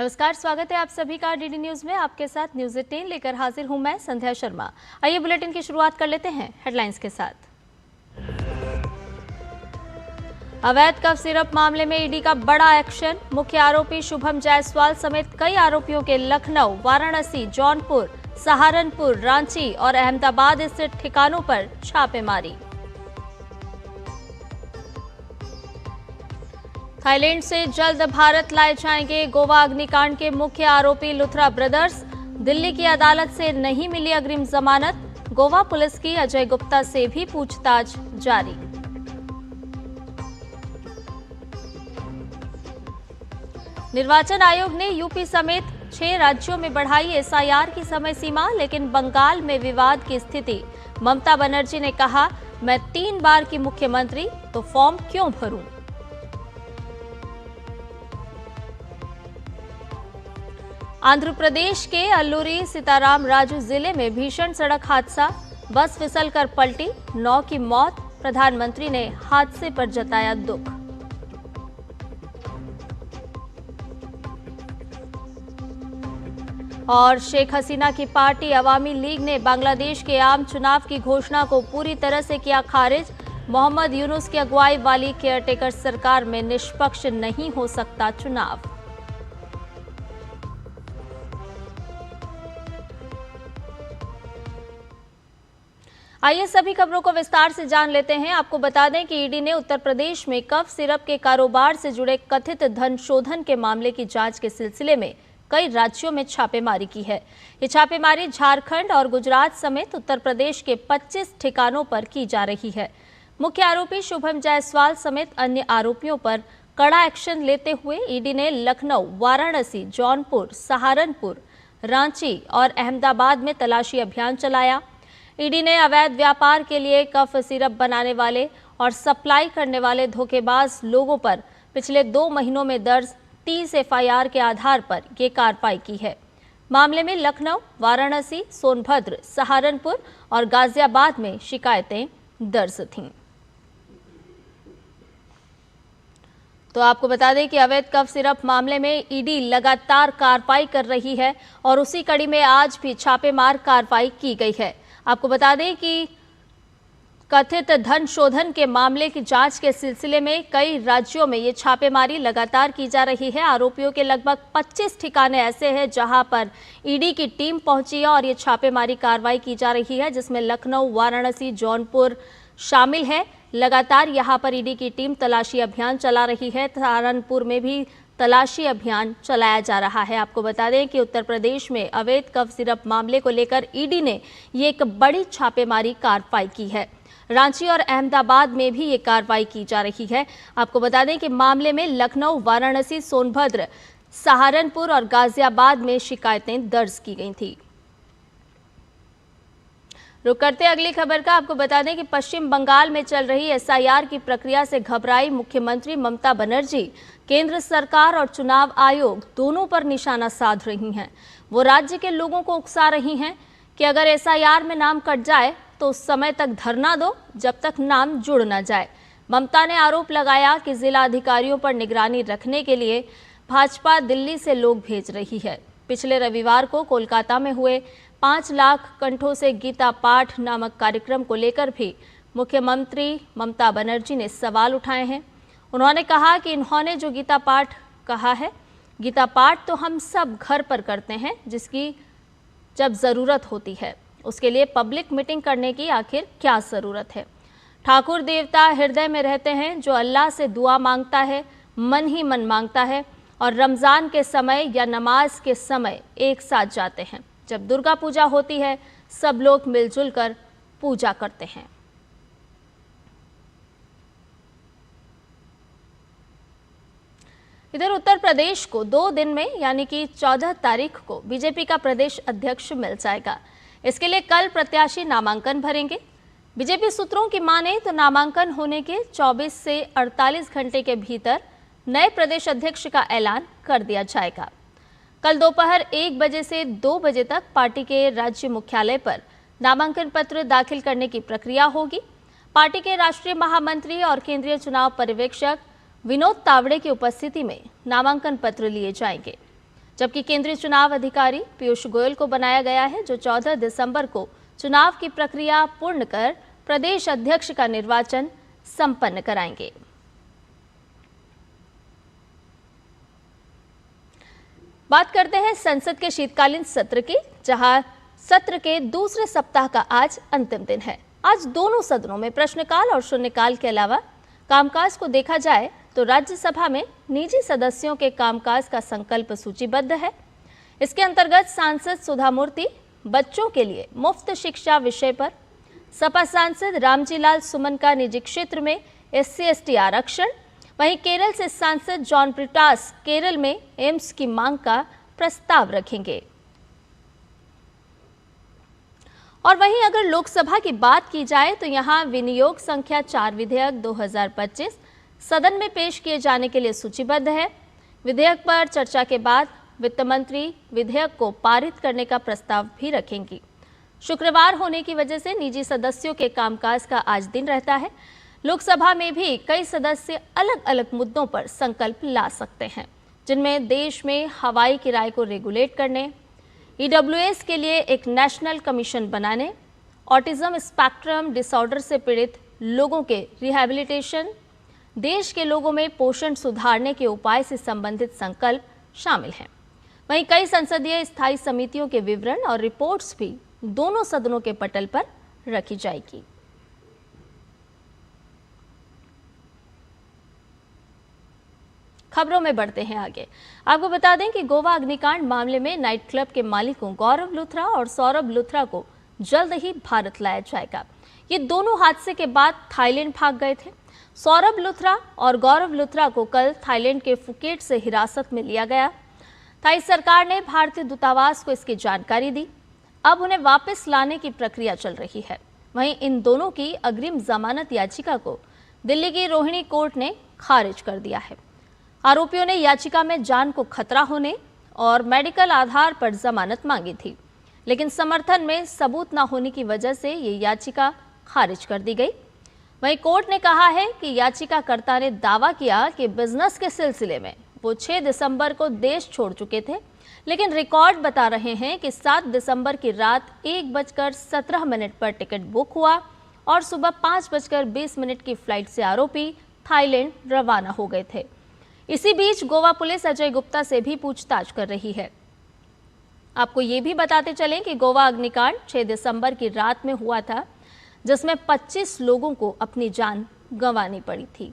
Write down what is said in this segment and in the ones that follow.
नमस्कार, स्वागत है आप सभी का डीडी न्यूज में। आपके साथ न्यूज 18 लेकर हाजिर हूं मैं संध्या शर्मा। आइए बुलेटिन की शुरुआत कर लेते हैं हेडलाइंस के साथ। अवैध कफ सिरप मामले में ईडी का बड़ा एक्शन। मुख्य आरोपी शुभम जायसवाल समेत कई आरोपियों के लखनऊ, वाराणसी, जौनपुर, सहारनपुर, रांची और अहमदाबाद स्थित ठिकानों पर छापेमारी। थाईलैंड से जल्द भारत लाए जाएंगे गोवा अग्निकांड के मुख्य आरोपी लुथरा ब्रदर्स। दिल्ली की अदालत से नहीं मिली अग्रिम जमानत। गोवा पुलिस की अजय गुप्ता से भी पूछताछ जारी। निर्वाचन आयोग ने यूपी समेत 6 राज्यों में बढ़ाई एसआईआर की समय सीमा, लेकिन बंगाल में विवाद की स्थिति। ममता बनर्जी ने कहा, मैं 3 बार की मुख्यमंत्री, तो फॉर्म क्यों भरूं। आंध्र प्रदेश के अल्लूरी सीताराम राजू जिले में भीषण सड़क हादसा। बस फिसलकर पलटी, 9 की मौत। प्रधानमंत्री ने हादसे पर जताया दुख। और शेख हसीना की पार्टी अवामी लीग ने बांग्लादेश के आम चुनाव की घोषणा को पूरी तरह से किया खारिज। मोहम्मद यूनुस की अगुवाई वाली केयरटेकर सरकार में निष्पक्ष नहीं हो सकता चुनाव। आइए सभी खबरों को विस्तार से जान लेते हैं। आपको बता दें कि ईडी ने उत्तर प्रदेश में कफ सिरप के कारोबार से जुड़े कथित धन शोधन के मामले की जांच के सिलसिले में कई राज्यों में छापेमारी की है। ये छापेमारी झारखंड और गुजरात समेत उत्तर प्रदेश के 25 ठिकानों पर की जा रही है। मुख्य आरोपी शुभम जायसवाल समेत अन्य आरोपियों पर कड़ा एक्शन लेते हुए ईडी ने लखनऊ, वाराणसी, जौनपुर, सहारनपुर, रांची और अहमदाबाद में तलाशी अभियान चलाया। ईडी ने अवैध व्यापार के लिए कफ सिरप बनाने वाले और सप्लाई करने वाले धोखेबाज लोगों पर पिछले 2 महीनों में दर्ज 30 एफआईआर के आधार पर ये कार्रवाई की है। मामले में लखनऊ, वाराणसी, सोनभद्र, सहारनपुर और गाजियाबाद में शिकायतें दर्ज थीं। तो आपको बता दें कि अवैध कफ सिरप मामले में ईडी लगातार कार्रवाई कर रही है और उसी कड़ी में आज भी छापेमार कार्रवाई की गई है। आपको बता दें कि कथित धन शोधन के मामले की जांच के सिलसिले में कई राज्यों में ये छापेमारी लगातार की जा रही है। आरोपियों के लगभग 25 ठिकाने ऐसे हैं जहां पर ईडी की टीम पहुंची है और ये छापेमारी कार्रवाई की जा रही है, जिसमें लखनऊ, वाराणसी, जौनपुर शामिल है। लगातार यहां पर ईडी की टीम तलाशी अभियान चला रही है। सहारनपुर में भी तलाशी अभियान चलाया जा रहा है। आपको बता दें कि उत्तर प्रदेश में अवैध कफ सिरप मामले को लेकर ईडी ने ये एक बड़ी छापेमारी कार्रवाई की है। रांची और अहमदाबाद में भी ये कार्रवाई की जा रही है। आपको बता दें कि मामले में लखनऊ, वाराणसी, सोनभद्र, सहारनपुर और गाजियाबाद में शिकायतें दर्ज की गई थी। रुक करते अगली खबर का। आपको बता दें कि पश्चिम बंगाल में चल रही एसआईआर की प्रक्रिया से घबराई मुख्यमंत्री ममता बनर्जी केंद्र सरकार और चुनाव आयोग दोनों पर निशाना साध रही हैं। वो राज्य के लोगों को उकसा रही हैं कि अगर एसआईआर में नाम कट जाए तो उस समय तक धरना दो जब तक नाम जुड़ न जाए। ममता ने आरोप लगाया कि जिला अधिकारियों पर निगरानी रखने के लिए भाजपा दिल्ली से लोग भेज रही है। पिछले रविवार को कोलकाता में हुए 5 लाख कंठों से गीता पाठ नामक कार्यक्रम को लेकर भी मुख्यमंत्री ममता बनर्जी ने सवाल उठाए हैं। उन्होंने कहा कि इन्होंने जो गीता पाठ कहा है, गीता पाठ तो हम सब घर पर करते हैं, जिसकी जब ज़रूरत होती है उसके लिए पब्लिक मीटिंग करने की आखिर क्या ज़रूरत है। ठाकुर देवता हृदय में रहते हैं, जो अल्लाह से दुआ मांगता है मन ही मन मांगता है और रमज़ान के समय या नमाज के समय एक साथ जाते हैं। जब दुर्गा पूजा होती है सब लोग मिलजुल कर पूजा करते हैं। इधर उत्तर प्रदेश को 2 दिन में यानी कि 14 तारीख को बीजेपी का प्रदेश अध्यक्ष मिल जाएगा। इसके लिए कल प्रत्याशी नामांकन भरेंगे। बीजेपी सूत्रों की माने तो नामांकन होने के 24 से 48 घंटे के भीतर नए प्रदेश अध्यक्ष का ऐलान कर दिया जाएगा। कल दोपहर 1 बजे से 2 बजे तक पार्टी के राज्य मुख्यालय पर नामांकन पत्र दाखिल करने की प्रक्रिया होगी। पार्टी के राष्ट्रीय महामंत्री और केंद्रीय चुनाव पर्यवेक्षक विनोद तावड़े की उपस्थिति में नामांकन पत्र लिए जाएंगे। जबकि केंद्रीय चुनाव अधिकारी पीयूष गोयल को बनाया गया है, जो 14 दिसंबर को चुनाव की प्रक्रिया पूर्ण कर प्रदेश अध्यक्ष का निर्वाचन संपन्न कराएंगे। बात करते हैं संसद के शीतकालीन सत्र की, जहां सत्र के दूसरे सप्ताह का आज अंतिम दिन है। आज दोनों सदनों में प्रश्नकाल और शून्यकाल के अलावा कामकाज को देखा जाए तो राज्यसभा में निजी सदस्यों के कामकाज का संकल्प सूचीबद्ध है। इसके अंतर्गत सांसद सुधा मूर्ति बच्चों के लिए मुफ्त शिक्षा विषय पर, सपा सांसद रामजी लाल सुमन का निजी क्षेत्र में SC/ST आरक्षण, वहीं केरल से सांसद जॉन ब्रिटास केरल में एम्स की मांग का प्रस्ताव रखेंगे। और वहीं अगर लोकसभा की बात की जाए तो यहां विनियोग संख्या 4 विधेयक 2025 सदन में पेश किए जाने के लिए सूचीबद्ध है। विधेयक पर चर्चा के बाद वित्त मंत्री विधेयक को पारित करने का प्रस्ताव भी रखेंगी। शुक्रवार होने की वजह से निजी सदस्यों के कामकाज का आज दिन रहता है। लोकसभा में भी कई सदस्य अलग अलग मुद्दों पर संकल्प ला सकते हैं, जिनमें देश में हवाई किराए को रेगुलेट करने, EWS के लिए एक नेशनल कमीशन बनाने, ऑटिज्म स्पेक्ट्रम डिसऑर्डर से पीड़ित लोगों के रिहैबिलिटेशन, देश के लोगों में पोषण सुधारने के उपाय से संबंधित संकल्प शामिल हैं। वहीं कई संसदीय स्थायी समितियों के विवरण और रिपोर्ट्स भी दोनों सदनों के पटल पर रखी जाएगी। खबरों में बढ़ते हैं आगे। आपको बता दें कि गोवा अग्निकांड मामले में नाइट क्लब के मालिकों गौरव लुथरा और सौरभ लुथरा को जल्द ही भारत लाया जाएगा। ये दोनों हादसे के बाद थाईलैंड भाग गए थे। सौरभ लुथरा और गौरव लुथरा को कल थाईलैंड के फुकेट से हिरासत में लिया गया। थाई सरकार ने भारतीय दूतावास को इसकी जानकारी दी। अब उन्हें वापस लाने की प्रक्रिया चल रही है। वहीं इन दोनों की अग्रिम जमानत याचिका को दिल्ली की रोहिणी कोर्ट ने खारिज कर दिया है। आरोपियों ने याचिका में जान को खतरा होने और मेडिकल आधार पर जमानत मांगी थी, लेकिन समर्थन में सबूत न होने की वजह से ये याचिका खारिज कर दी गई। वहीं कोर्ट ने कहा है कि याचिकाकर्ता ने दावा किया कि बिजनेस के सिलसिले में वो 6 दिसंबर को देश छोड़ चुके थे, लेकिन रिकॉर्ड बता रहे हैं कि 7 दिसंबर की रात 1:17 पर टिकट बुक हुआ और सुबह 5:20 की फ्लाइट से आरोपी थाईलैंड रवाना हो गए थे। इसी बीच गोवा पुलिस अजय गुप्ता से भी पूछताछ कर रही है। आपको ये भी बताते चलें कि गोवा अग्निकांड 6 दिसंबर की रात में हुआ था, जिसमें 25 लोगों को अपनी जान गंवानी पड़ी थी।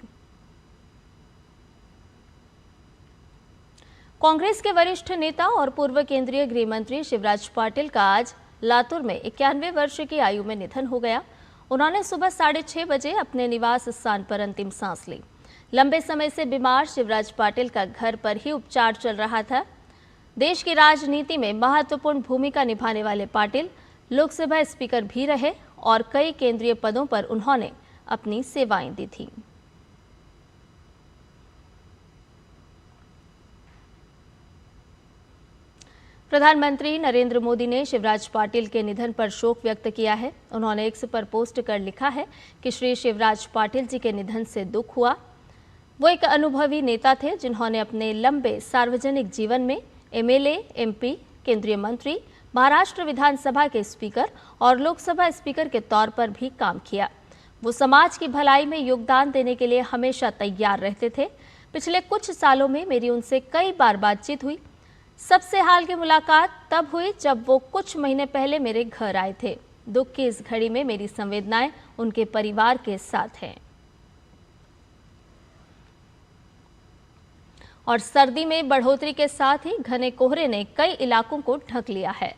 कांग्रेस के वरिष्ठ नेता और पूर्व केंद्रीय गृह मंत्री शिवराज पाटिल का आज लातूर में 91 वर्ष की आयु में निधन हो गया। उन्होंने सुबह 6:30 बजे अपने निवास स्थान पर अंतिम सांस ली। लंबे समय से बीमार शिवराज पाटिल का घर पर ही उपचार चल रहा था। देश की राजनीति में महत्वपूर्ण भूमिका निभाने वाले पाटिल लोकसभा स्पीकर भी रहे और कई केंद्रीय पदों पर उन्होंने अपनी सेवाएं दी थी। प्रधानमंत्री नरेंद्र मोदी ने शिवराज पाटिल के निधन पर शोक व्यक्त किया है। उन्होंने एक्स पर पोस्ट कर लिखा है कि श्री शिवराज पाटिल जी के निधन से दुख हुआ। वो एक अनुभवी नेता थे, जिन्होंने अपने लंबे सार्वजनिक जीवन में MLA, MP, केंद्रीय मंत्री, महाराष्ट्र विधानसभा के स्पीकर और लोकसभा स्पीकर के तौर पर भी काम किया। वो समाज की भलाई में योगदान देने के लिए हमेशा तैयार रहते थे। पिछले कुछ सालों में मेरी उनसे कई बार बातचीत हुई। सबसे हाल की मुलाकात तब हुई जब वो कुछ महीने पहले मेरे घर आए थे। दुख की इस घड़ी में मेरी संवेदनाएं उनके परिवार के साथ हैं। और सर्दी में बढ़ोतरी के साथ ही घने कोहरे ने कई इलाकों को ढक लिया है।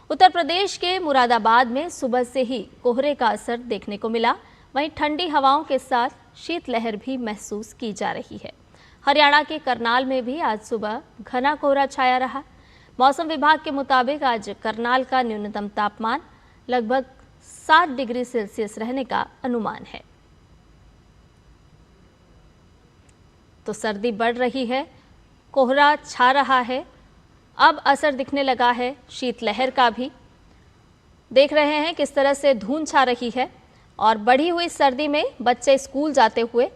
उत्तर प्रदेश के मुरादाबाद में सुबह से ही कोहरे का असर देखने को मिला। वहीं ठंडी हवाओं के साथ शीतलहर भी महसूस की जा रही है। हरियाणा के करनाल में भी आज सुबह घना कोहरा छाया रहा। मौसम विभाग के मुताबिक आज करनाल का न्यूनतम तापमान लगभग 7 डिग्री सेल्सियस रहने का अनुमान है। तो सर्दी बढ़ रही है, कोहरा छा रहा है, अब असर दिखने लगा है शीतलहर का भी। देख रहे हैं किस तरह से धुंध छा रही है और बढ़ी हुई सर्दी में बच्चे स्कूल जाते हुए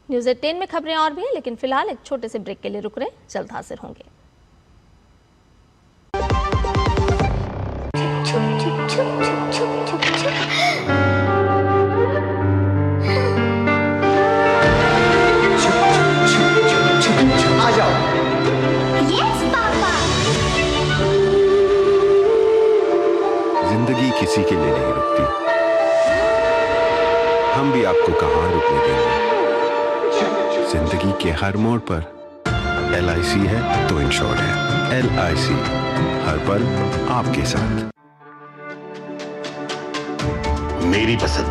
न्यूज़ 18 में खबरें और भी हैं, लेकिन फिलहाल एक छोटे से ब्रेक के लिए रुक रहे हैं, जल्द हाजिर होंगे। आ जाओ। Yes papa. जिंदगी किसी के लिए नहीं रुकती, हम भी आपको कहां रुकने देंगे। जिंदगी के हर मोड़ पर LIC है तो इंश्योर्ड है। LIC हर पल आपके साथ। मेरी पसंद,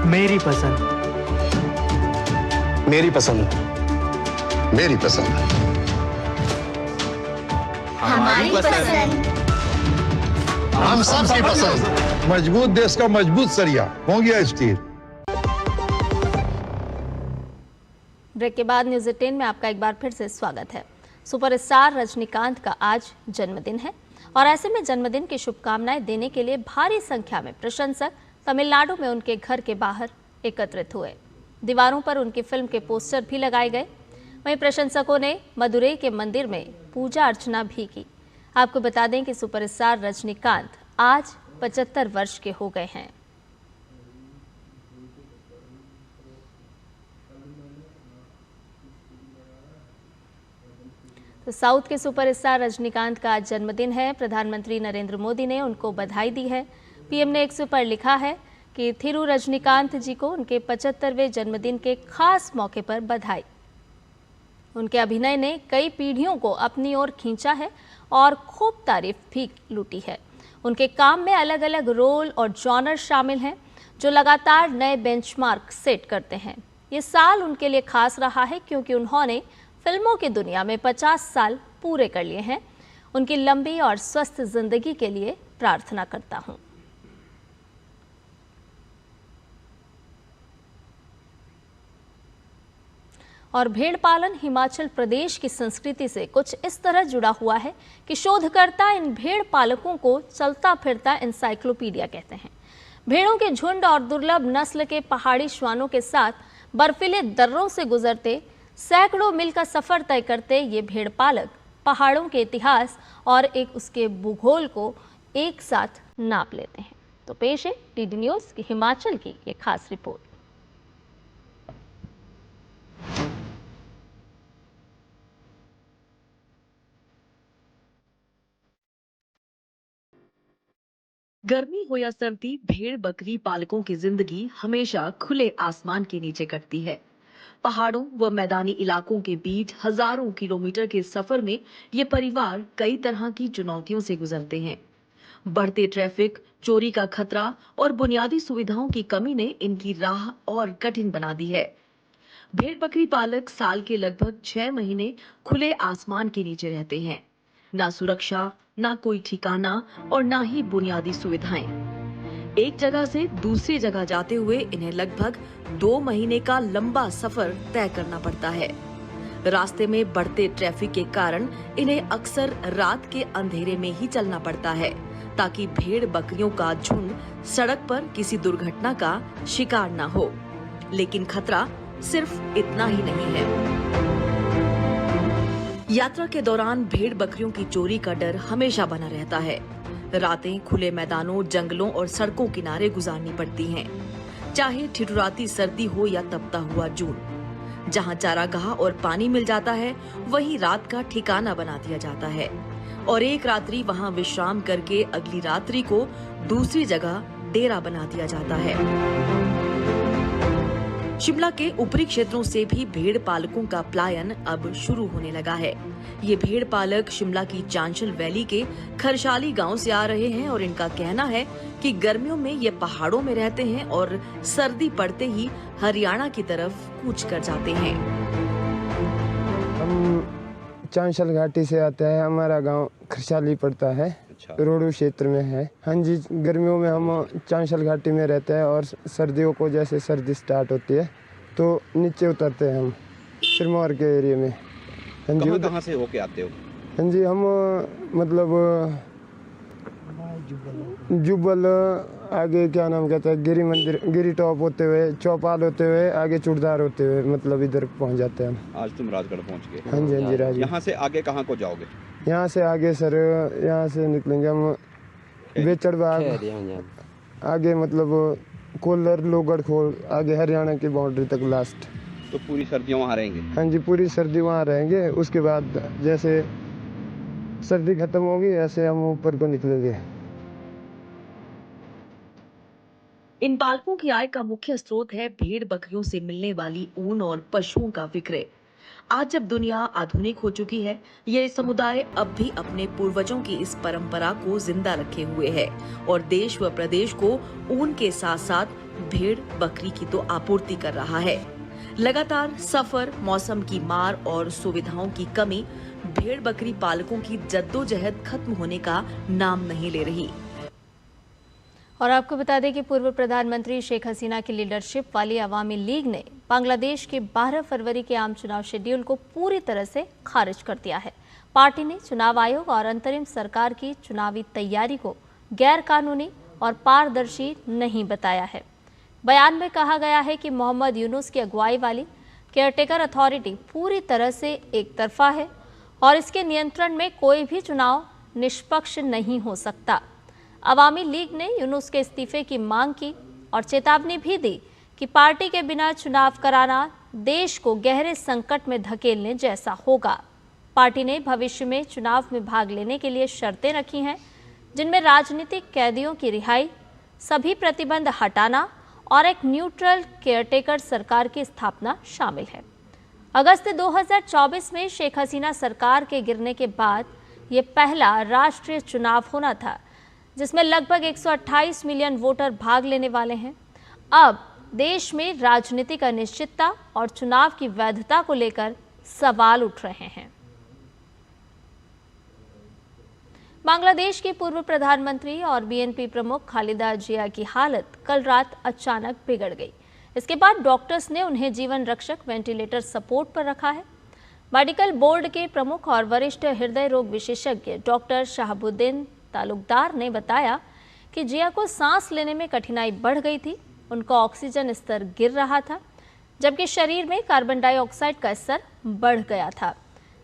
मेरी पसंद, मेरी पसंद, मेरी पसंद, हमारी पसंद। हम सबकी पसंद। मजबूत देश का मजबूत सरिया हो गया स्टील। ब्रेक के बाद न्यूज़ 18 में आपका एक बार फिर से स्वागत है। सुपरस्टार रजनीकांत का आज जन्मदिन है और ऐसे में जन्मदिन की शुभकामनाएं देने के लिए भारी संख्या में प्रशंसक तमिलनाडु में उनके घर के बाहर एकत्रित हुए। दीवारों पर उनकी फिल्म के पोस्टर भी लगाए गए। वहीं प्रशंसकों ने मदुरई के मंदिर में पूजा अर्चना भी की। आपको बता दें कि सुपरस्टार रजनीकांत आज 75 वर्ष के हो गए हैं। तो साउथ के सुपरस्टार रजनीकांत का आज जन्मदिन है। प्रधानमंत्री नरेंद्र मोदी ने उनको बधाई दी है। पीएम ने एक्स पर लिखा है कि थिरू रजनीकांत जी को उनके 75वें जन्मदिन के खास मौके पर बधाई। उनके अभिनय ने कई पीढ़ियों को अपनी ओर खींचा है और खूब तारीफ भी लूटी है। उनके काम में अलग अलग रोल और जॉनर शामिल हैं जो लगातार नए बेंचमार्क सेट करते हैं। ये साल उनके लिए खास रहा है क्योंकि उन्होंने फिल्मों की दुनिया में 50 साल पूरे कर लिए हैं। उनकी लंबी और स्वस्थ जिंदगी के लिए प्रार्थना करता हूं। और भेड़ पालन हिमाचल प्रदेश की संस्कृति से कुछ इस तरह जुड़ा हुआ है कि शोधकर्ता इन भेड़ पालकों को चलता फिरता एनसाइक्लोपीडिया कहते हैं। भेड़ों के झुंड और दुर्लभ नस्ल के पहाड़ी श्वानों के साथ बर्फीले दर्रों से गुजरते सैकड़ों मील का सफर तय करते ये भेड़ पालक पहाड़ों के इतिहास और एक उसके भूगोल को एक साथ नाप लेते हैं। तो पेश है DD न्यूज़ की हिमाचल की ये खास रिपोर्ट। गर्मी हो या सर्दी, भेड़ बकरी पालकों की जिंदगी हमेशा खुले आसमान के नीचे कटती है। पहाड़ों व मैदानी इलाकों के बीच हजारों किलोमीटर के सफर में ये परिवार कई तरह की चुनौतियों से गुजरते हैं। बढ़ते ट्रैफिक, चोरी का खतरा और बुनियादी सुविधाओं की कमी ने इनकी राह और कठिन बना दी है। भेड़ बकरी पालक साल के लगभग 6 महीने खुले आसमान के नीचे रहते हैं। ना सुरक्षा, ना कोई ठिकाना और ना ही बुनियादी सुविधाएं। एक जगह से दूसरी जगह जाते हुए इन्हें लगभग 2 महीने का लंबा सफर तय करना पड़ता है। रास्ते में बढ़ते ट्रैफिक के कारण इन्हें अक्सर रात के अंधेरे में ही चलना पड़ता है ताकि भेड़ बकरियों का झुंड सड़क पर किसी दुर्घटना का शिकार न हो। लेकिन खतरा सिर्फ इतना ही नहीं है। यात्रा के दौरान भेड़ बकरियों की चोरी का डर हमेशा बना रहता है। रातें खुले मैदानों, जंगलों और सड़कों किनारे गुजारनी पड़ती हैं, चाहे ठिठुराती सर्दी हो या तपता हुआ जून। जहां चारागाह और पानी मिल जाता है, वहीं रात का ठिकाना बना दिया जाता है और एक रात्रि वहां विश्राम करके अगली रात्रि को दूसरी जगह डेरा बना दिया जाता है। शिमला के ऊपरी क्षेत्रों से भी भेड़ पालकों का पलायन अब शुरू होने लगा है। ये भेड़ पालक शिमला की चांशल वैली के खरशाली गांव से आ रहे हैं और इनका कहना है कि गर्मियों में ये पहाड़ों में रहते हैं और सर्दी पड़ते ही हरियाणा की तरफ कूच कर जाते हैं। हम चांशल घाटी से आते हैं। हमारा गांव खरशाली पड़ता है। अच्छा। रोडू क्षेत्र में है। हाँ जी, गर्मियों में हम चांशल घाटी में रहते हैं और सर्दियों को जैसे सर्दी स्टार्ट होती है तो नीचे उतरते हैं हम सिरमौर के एरिया में। हाँ जी, कहाँ से होके आते हो? हाँ जी, हम मतलब जुब्बल आगे क्या नाम कहता है, गिरी मंदिर, गिरी टॉप होते हुए, चौपाल होते हुए, आगे चूड़दार होते हुए, मतलब इधर पहुंच जाते हैं हम। आज तुम राजगढ़ पहुंच गए। हाँ जी, हाँ जी, राजगढ़। यहाँ से आगे कहाँ को जाओगे? यहाँ से आगे सर, यहाँ से निकलेंगे हम बेचड़ बाग, आगे मतलब कोल्लर, लोगढ़ खोल, आगे हरियाणा की बाउंड्री तक लास्ट। तो पूरी सर्दियों वहाँ रहेंगे? हाँ जी, पूरी सर्दी वहाँ रहेंगे। उसके बाद जैसे सर्दी खत्म होगी ऐसे हम ऊपर को निकलेंगे। इन पालकों की आय का मुख्य स्रोत है भेड़ बकरियों से मिलने वाली ऊन और पशुओं का विक्रय। आज जब दुनिया आधुनिक हो चुकी है, ये समुदाय अब भी अपने पूर्वजों की इस परंपरा को जिंदा रखे हुए है और देश व प्रदेश को ऊन के साथ साथ भेड़ बकरी की तो आपूर्ति कर रहा है। लगातार सफर, मौसम की मार और सुविधाओं की कमी भेड़ बकरी पालकों की जद्दोजहद खत्म होने का नाम नहीं ले रही। और आपको बता दें कि पूर्व प्रधानमंत्री शेख हसीना की लीडरशिप वाली अवामी लीग ने बांग्लादेश के 12 फरवरी के आम चुनाव शेड्यूल को पूरी तरह से खारिज कर दिया है। पार्टी ने चुनाव आयोग और अंतरिम सरकार की चुनावी तैयारी को गैर कानूनी और पारदर्शी नहीं बताया है। बयान में कहा गया है कि मोहम्मद यूनुस की अगुवाई वाली केयरटेकर अथॉरिटी पूरी तरह से एक तरफा है और इसके नियंत्रण में कोई भी चुनाव निष्पक्ष नहीं हो सकता। अवामी लीग ने यूनुस के इस्तीफे की मांग की और चेतावनी भी दी कि पार्टी के बिना चुनाव कराना देश को गहरे संकट में धकेलने जैसा होगा। पार्टी ने भविष्य में चुनाव में भाग लेने के लिए शर्तें रखी हैं, जिनमें राजनीतिक कैदियों की रिहाई, सभी प्रतिबंध हटाना और एक न्यूट्रल केयरटेकर सरकार की स्थापना शामिल है। अगस्त 2024 में शेख हसीना सरकार के गिरने के बाद ये पहला राष्ट्रीय चुनाव होना था जिसमें लगभग 128 मिलियन वोटर भाग लेने वाले हैं। अब देश में राजनीतिक अनिश्चितता और चुनाव की वैधता को लेकर सवाल उठ रहे हैं। बांग्लादेश की पूर्व प्रधानमंत्री और बीएनपी प्रमुख खालिदा जिया की हालत कल रात अचानक बिगड़ गई। इसके बाद डॉक्टर्स ने उन्हें जीवन रक्षक वेंटिलेटर सपोर्ट पर रखा है। मेडिकल बोर्ड के प्रमुख और वरिष्ठ हृदय रोग विशेषज्ञ डॉक्टर शाहबुद्दीन तालुकदार ने बताया कि जिया को सांस लेने में कठिनाई बढ़ गई थी, उनका ऑक्सीजन स्तर गिर रहा था, जबकि शरीर में कार्बन डाइऑक्साइड का स्तर बढ़ गया था।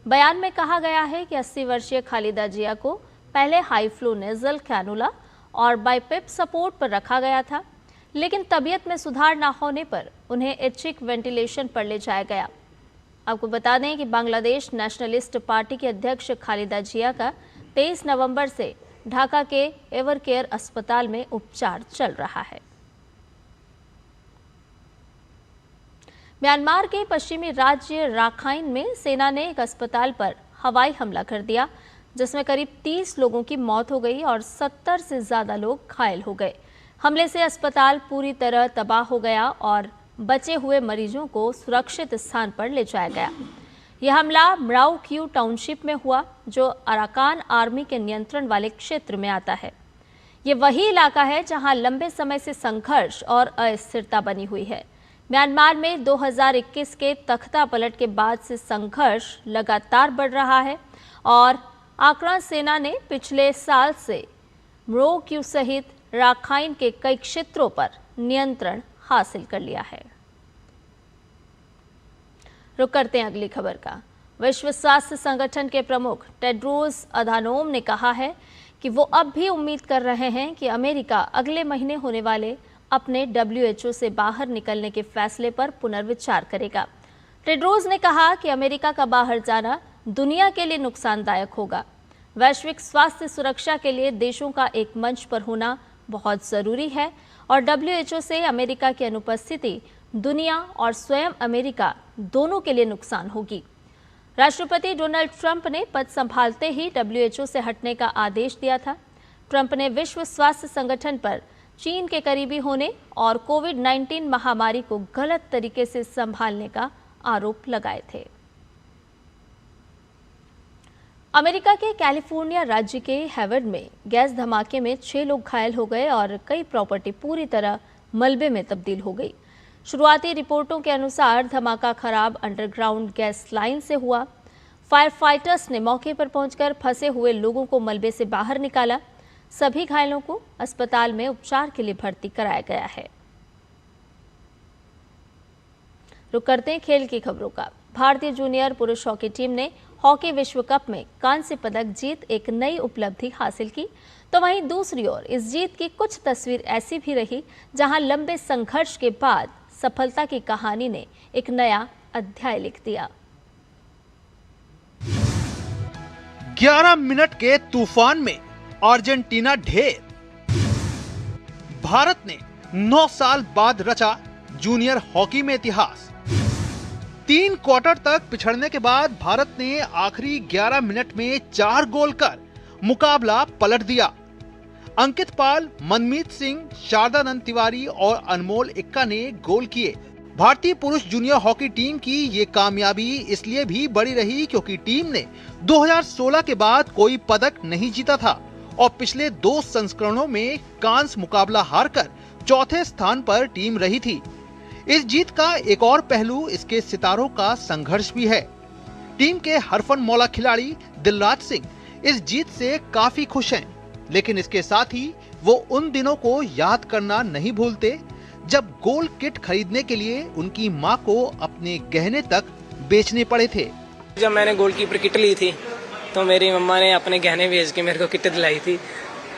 बयान में कहा गया है कि 80 वर्षीय खालिदा जिया को पहले हाई फ्लो नेजल कैनुला और बाइपेप सपोर्ट पर रखा गया था, लेकिन तबीयत में सुधार न होने पर उन्हें ऐच्छिक वेंटिलेशन पर ले जाया गया। आपको बता दें कि बांग्लादेश नेशनलिस्ट पार्टी के अध्यक्ष खालिदा जिया का 23 नवंबर से ढाका के एवर केयर अस्पताल में उपचार चल रहा है। म्यांमार के पश्चिमी राज्य राखाइन में सेना ने एक अस्पताल पर हवाई हमला कर दिया, जिसमें करीब 30 लोगों की मौत हो गई और 70 से ज्यादा लोग घायल हो गए। हमले से अस्पताल पूरी तरह तबाह हो गया और बचे हुए मरीजों को सुरक्षित स्थान पर ले जाया गया। यह हमला मराउ क्यू टाउनशिप में हुआ, जो अराकान आर्मी के नियंत्रण वाले क्षेत्र में आता है। ये वही इलाका है जहां लंबे समय से संघर्ष और अस्थिरता बनी हुई है। म्यांमार में 2021 के तख्ता पलट के बाद से संघर्ष लगातार बढ़ रहा है और आक्रांत सेना ने पिछले साल से मराउ क्यू सहित राखाइन के कई क्षेत्रों पर नियंत्रण हासिल कर लिया है। रुक करते हैं अगली खबर का। विश्व स्वास्थ्य संगठन के प्रमुख टेड्रोस अधानोम ने कहा है कि वो अब भी उम्मीद कर रहे हैं कि अमेरिका अगले महीने होने वाले अपने WHO से बाहर निकलने के फैसले पर पुनर्विचार करेगा। टेड्रोस ने कहा कि अमेरिका का बाहर जाना दुनिया के लिए नुकसानदायक होगा। वैश्विक स्वास्थ्य सुरक्षा के लिए देशों का एक मंच पर होना बहुत जरूरी है और WHO से अमेरिका की अनुपस्थिति दुनिया और स्वयं अमेरिका दोनों के लिए नुकसान होगी। राष्ट्रपति डोनाल्ड ट्रंप ने पद संभालते ही WHO से हटने का आदेश दिया था। ट्रंप ने विश्व स्वास्थ्य संगठन पर चीन के करीबी होने और कोविड-19 महामारी को गलत तरीके से संभालने का आरोप लगाए थे। अमेरिका के कैलिफोर्निया राज्य के हेवर्ड में गैस धमाके में 6 लोग घायल हो गए और कई प्रॉपर्टी पूरी तरह मलबे में तब्दील हो गई। शुरुआती रिपोर्टों के अनुसार धमाका खराब अंडरग्राउंड गैस लाइन से हुआ। फायर फाइटर्स ने मौके पर पहुंचकर फंसे हुए लोगों को मलबे से बाहर निकाला। सभी घायलों को अस्पताल में उपचार के लिए भर्ती कराया गया है। रुक करते हैं खेल की खबरों का। भारतीय जूनियर पुरुष हॉकी टीम ने हॉकी विश्व कप में कांस्य पदक जीत एक नई उपलब्धि हासिल की, तो वहीं दूसरी ओर इस जीत की कुछ तस्वीर ऐसी भी रही जहां लंबे संघर्ष के बाद सफलता की कहानी ने एक नया अध्याय लिख दिया। 11 मिनट के तूफान में अर्जेंटीना ढेर। भारत ने 9 साल बाद रचा जूनियर हॉकी में इतिहास। 3 क्वार्टर तक पिछड़ने के बाद भारत ने आखिरी 11 मिनट में 4 गोल कर मुकाबला पलट दिया। अंकित पाल, मनमीत सिंह, शारदानंद तिवारी और अनमोल इक्का ने गोल किए। भारतीय पुरुष जूनियर हॉकी टीम की ये कामयाबी इसलिए भी बड़ी रही क्योंकि टीम ने 2016 के बाद कोई पदक नहीं जीता था और पिछले 2 संस्करणों में कांस्य मुकाबला हारकर चौथे स्थान पर टीम रही थी। इस जीत का एक और पहलू इसके सितारों का संघर्ष भी है। टीम के हरफन मौला खिलाड़ी दिलराज सिंह इस जीत से काफी खुश हैं, लेकिन इसके साथ ही वो उन दिनों को याद करना नहीं भूलते जब गोल किट खरीदने के लिए उनकी मां को अपने गहने तक बेचने पड़े थे। जब मैंने गोलकीपर किट ली थी तो मेरी मम्मा ने अपने गहने भेज के मेरे को किट दिलाई थी,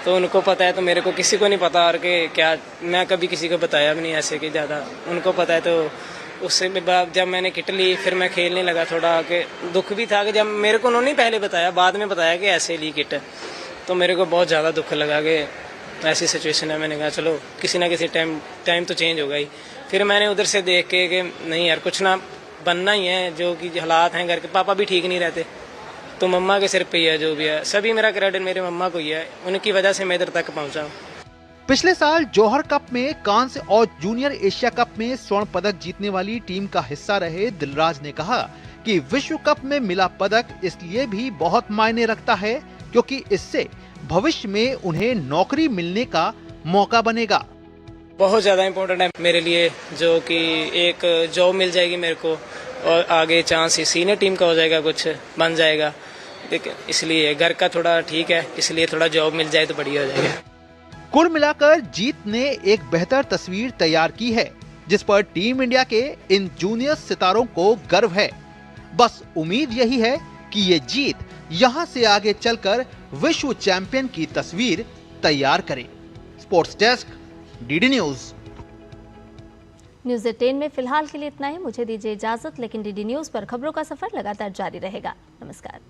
तो उनको पता है तो मेरे को किसी को नहीं पता, और कि क्या मैं कभी किसी को बताया भी नहीं ऐसे कि ज़्यादा उनको पता है। तो उससे बाद जब मैंने किट ली फिर मैं खेलने लगा, थोड़ा कि दुख भी था कि जब मेरे को उन्होंने पहले बताया, बाद में बताया कि ऐसे ली किट, तो मेरे को बहुत ज़्यादा दुख लगा कि ऐसी सिचुएशन है। मैंने कहा चलो किसी ना किसी टाइम तो चेंज होगा ही। फिर मैंने उधर से देख के कि नहीं यार कुछ ना बनना ही है, जो कि हालात हैं घर के, पापा भी ठीक नहीं रहते तो मम्मा के सिर पे ही है जो भी है, सभी मेरा क्रेडिट मेरे मम्मा को ही है, उनकी वजह से मैं इधर तक पहुंचा। पिछले साल जौहर कप में कांस्य और जूनियर एशिया कप में स्वर्ण पदक जीतने वाली टीम का हिस्सा रहे दिलराज ने कहा कि विश्व कप में मिला पदक इसलिए भी बहुत मायने रखता है क्योंकि इससे भविष्य में उन्हें नौकरी मिलने का मौका बनेगा। बहुत ज़्यादा इम्पोर्टेंट है मेरे लिए, जो कि एक जॉब मिल जाएगी मेरे को और आगे चांस सीनियर टीम का हो जाएगा, कुछ बन जाएगा, इसलिए घर का थोड़ा ठीक है, इसलिए थोड़ा जॉब मिल जाए तो बढ़िया हो जाएगा। कुल मिलाकर जीत ने एक बेहतर तस्वीर तैयार की है जिस पर टीम इंडिया के इन जूनियर सितारों को गर्व है। बस उम्मीद यही है कि ये जीत यहां से आगे चलकर विश्व चैंपियन की तस्वीर तैयार करे। Sports desk, DD news. News 18 में फिलहाल के लिए इतना ही। मुझे दीजिए इजाजत, लेकिन डीडी न्यूज पर खबरों का सफर लगातार जारी रहेगा। नमस्कार।